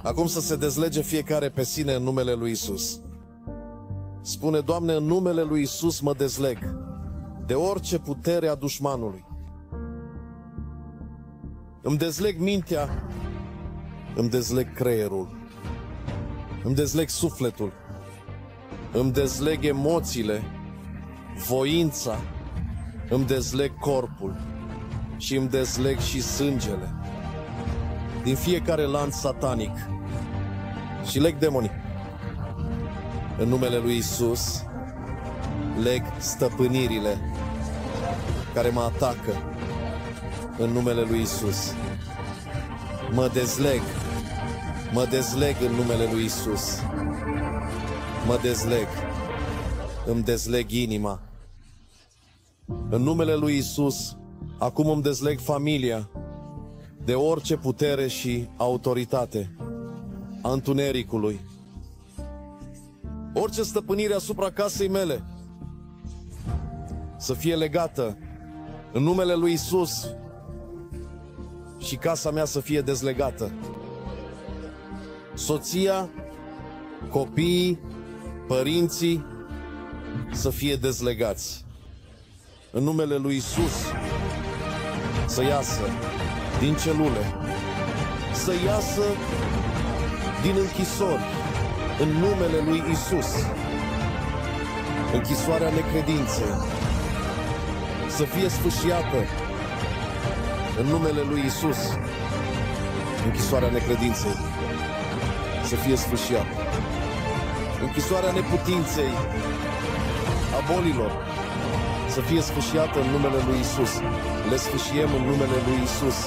Acum să se dezlege fiecare pe sine în numele lui Isus. Spune: Doamne, în numele lui Isus mă dezleg de orice putere a dușmanului. Îmi dezleg mintea, îmi dezleg creierul, îmi dezleg sufletul, îmi dezleg emoțiile, voința, îmi dezleg corpul și îmi dezleg și sângele din fiecare lanț satanic și leg demonii. În numele lui Isus leg stăpânirile care mă atacă. În numele lui Isus mă dezleg în numele lui Isus. Mă dezleg, îmi dezleg inima. În numele lui Isus, acum îmi dezleg familia de orice putere și autoritate a întunericului. Orice stăpânire asupra casei mele să fie legată în numele lui Isus și casa mea să fie dezlegată. Soția, copiii, părinții să fie dezlegați. În numele lui Isus să iasă din celule, să iasă din închisori. În numele lui Isus. Închisoarea necredinței să fie sfâșiată. În numele lui Isus. Închisoarea necredinței să fie sfâșiată. Închisoarea neputinței, a bolilor, să fie sfâșiată în numele lui Isus. Le sfâșiem în numele lui Isus.